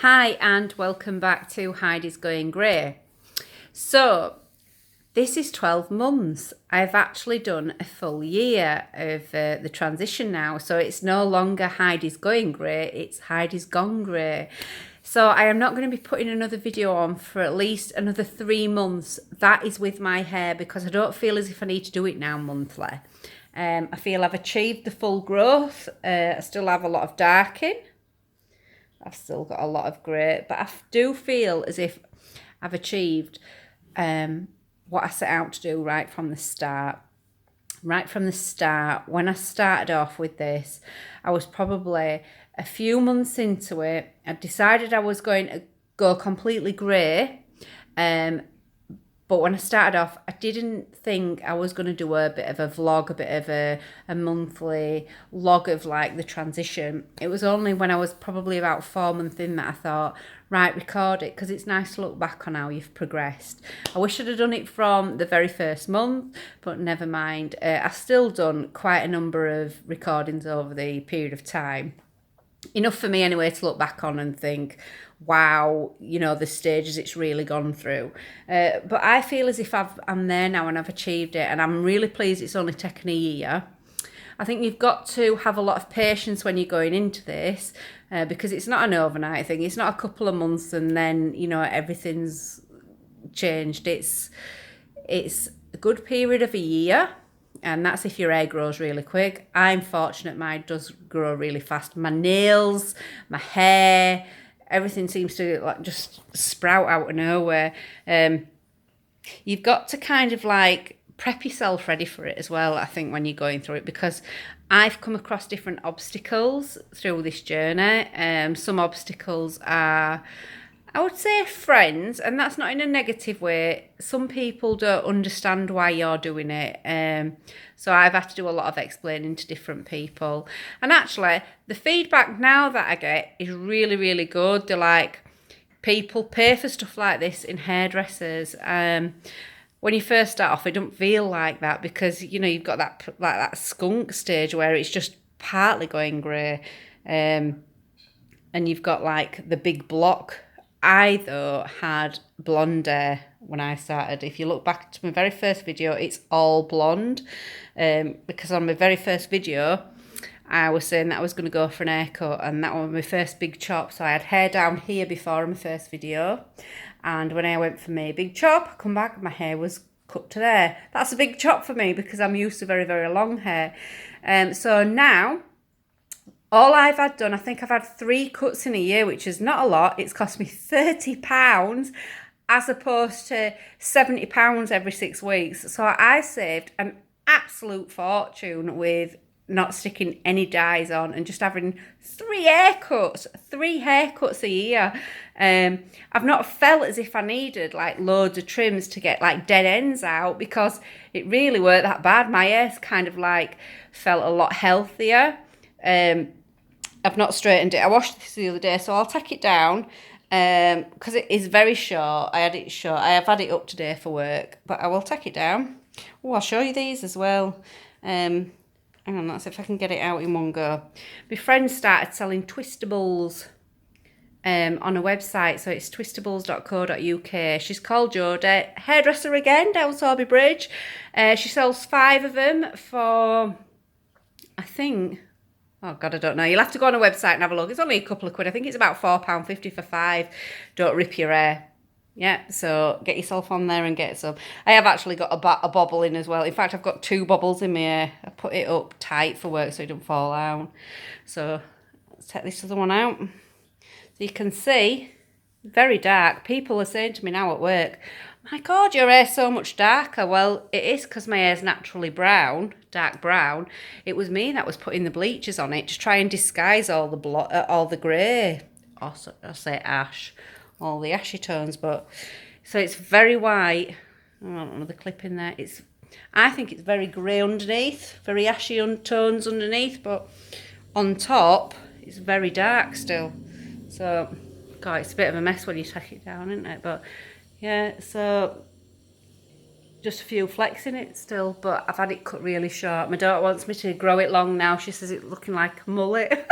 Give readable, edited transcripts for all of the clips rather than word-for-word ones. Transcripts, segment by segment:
Hi and welcome back to Heidi's Going Grey. So this is 12 months. I've actually done a full year of the transition now. So it's no longer Heidi's Going Grey, it's Heidi's Gone Grey. So I am not going to be putting another video on for at least another 3 months. That is with my hair because I don't feel as if I need to do it now monthly. I feel I've achieved the full growth. I still have a lot of darking. I've still got a lot of grey, but I do feel as if I've achieved what I set out to do right from the start. Right from the start, when I started off with this, I was probably a few months into it. I decided I was going to go completely grey. But when I started off, I didn't think I was going to do a bit of a vlog, a bit of a monthly log of like the transition. It was only when I was probably about 4 months in that I thought, right, record it, because it's nice to look back on how you've progressed. I wish I'd have done it from the very first month, but never mind. I've still done quite a number of recordings over the period of time. Enough for me anyway to look back on and think, wow, you know, the stages it's really gone through. But I feel as if I'm there now and I've achieved it, and I'm really pleased it's only taken a year. I think you've got to have a lot of patience when you're going into this, because it's not an overnight thing. It's not a couple of months and then, you know, everything's changed. It's a good period of a year. And that's if your hair grows really quick. I'm fortunate mine does grow really fast. My nails, my hair, everything seems to like just sprout out of nowhere. You've got to kind of like prep yourself ready for it as well, I think, when you're going through it, because I've come across different obstacles through this journey. Some obstacles are, I would say, friends, and that's not in a negative way. Some people don't understand why you're doing it. So I've had to do a lot of explaining to different people. And actually, the feedback now that I get is really, really good. They're like, people pay for stuff like this in hairdressers. When you first start off, it don't feel like that because, you know, you've got that skunk stage where it's just partly going grey. And you've got like the big block. I, though, had blonde hair when I started. If you look back to my very first video, it's all blonde. Because on my very first video, I was saying that I was going to go for an haircut, and that was my first big chop. So I had hair down here before in my first video. And when I went for my big chop, I come back, my hair was cut to there. That's a big chop for me because I'm used to very, very long hair. So now, all I've had done, I think I've had 3 cuts in a year, which is not a lot. It's cost me £30 as opposed to £70 every 6 weeks. So I saved an absolute fortune with not sticking any dyes on and just having 3 haircuts a year. I've not felt as if I needed like loads of trims to get like dead ends out because it really weren't that bad. My hair's kind of like felt a lot healthier. I've not straightened it. I washed this the other day, so I'll take it down because it is very short. I had it short. I have had it up today for work, but I will take it down. Oh, I'll show you these as well. Hang on, let's see if I can get it out in one go. My friend started selling twistables on a website, so it's twistables.co.uk. She's called Jodie, hairdresser again, down Sorby Bridge. She sells 5 of them for, I think, oh God, I don't know. You'll have to go on a website and have a look. It's only a couple of quid. I think it's about £4.50 for 5. Don't rip your hair. Yeah, so get yourself on there and get some. I have actually got a bobble in as well. In fact, I've got 2 bobbles in my hair. I put it up tight for work so it don't fall out. So let's take this other one out. So you can see, very dark. People are saying to me now at work, my God, your hair's so much darker. Well, it is because my hair's naturally brown, dark brown. It was me that was putting the bleachers on it to try and disguise all the grey. I'll say ash, all the ashy tones. But so it's very white. Oh, another clip in there. I think it's very grey underneath, very ashy tones underneath, but on top it's very dark still. So, God, it's a bit of a mess when you take it down, isn't it? But yeah, so just a few flecks in it still, but I've had it cut really short. My daughter wants me to grow it long now. She says it's looking like a mullet.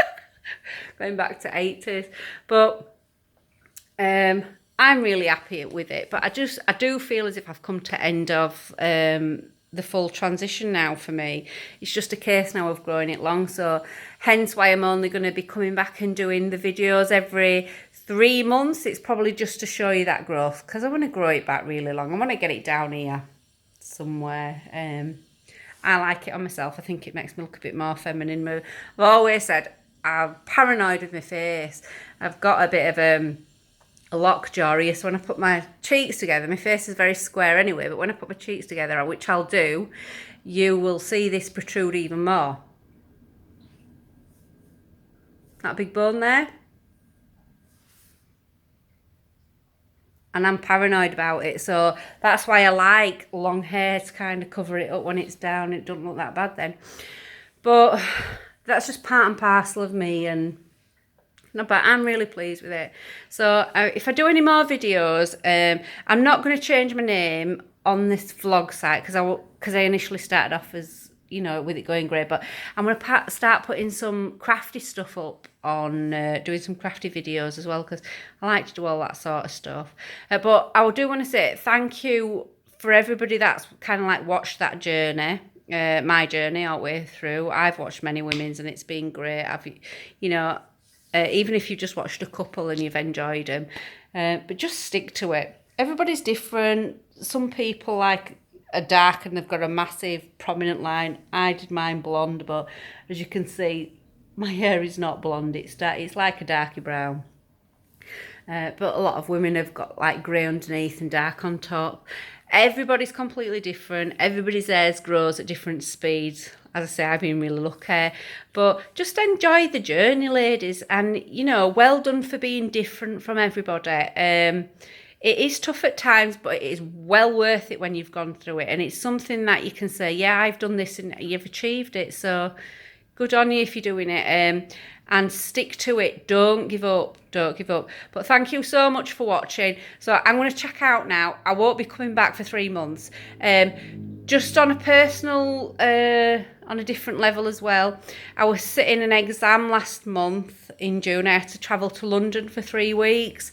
Going back to 80s. But I'm really happy with it, but I do feel as if I've come to end of the full transition now for me. It's just a case now of growing it long, so hence why I'm only going to be coming back and doing the videos every 3 months. It's probably just to show you that growth, because I want to grow it back really long. I want to get it down here somewhere. I like it on myself. I think it makes me look a bit more feminine. I've always said I'm paranoid with my face. I've got a bit of a lockjaw here, so when I put my cheeks together, my face is very square anyway, but when I put my cheeks together, which I'll do, you will see this protrude even more. That big bone there. And I'm paranoid about it, so that's why I like long hair to kind of cover it up when it's down. It doesn't look that bad then. But that's just part and parcel of me, and no, but I'm really pleased with it. So if I do any more videos, I'm not going to change my name on this vlog site because I initially started off as, you know, with it going grey, but I'm going to start putting some crafty stuff up on doing some crafty videos as well, because I like to do all that sort of stuff. But I do want to say thank you for everybody that's kind of like watched that journey. My journey all the way through. I've watched many women's and it's been great. You know, even if you've just watched a couple and you've enjoyed them, but just stick to it. Everybody's different. Some people like are dark and they've got a massive prominent line. I did mine blonde, but as you can see, my hair is not blonde. It's like a darky brown. But a lot of women have got like grey underneath and dark on top. Everybody's completely different. Everybody's hair grows at different speeds. As I say, I've been really lucky. But just enjoy the journey, ladies. And, you know, well done for being different from everybody. It is tough at times, but it is well worth it when you've gone through it. And it's something that you can say, yeah, I've done this and you've achieved it. So good on you if you're doing it. And stick to it. Don't give up. Don't give up. But thank you so much for watching. So I'm going to check out now. I won't be coming back for 3 months. Just on a personal, on a different level as well. I was sitting an exam last month in June. I had to travel to London for 3 weeks.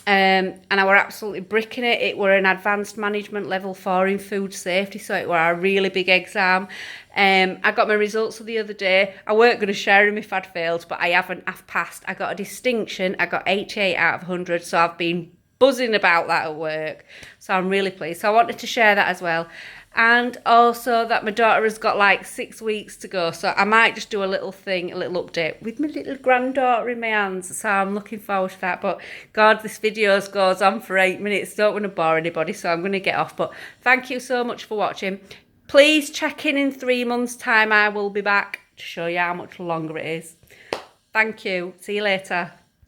And I were absolutely bricking it. It were an advanced management level 4 in food safety, so it were a really big exam. I got my results the other day. I weren't going to share them if I'd failed, but I haven't. I've passed. I got a distinction. I got 88 out of 100, so I've been buzzing about that at work. So I'm really pleased. So I wanted to share that as well. And also that my daughter has got like 6 weeks to go. So I might just do a little thing, a little update with my little granddaughter in my hands. So I'm looking forward to that. But God, this video goes on for 8 minutes. Don't want to bore anybody, so I'm going to get off. But thank you so much for watching. Please check in 3 months' time. I will be back to show you how much longer it is. Thank you. See you later.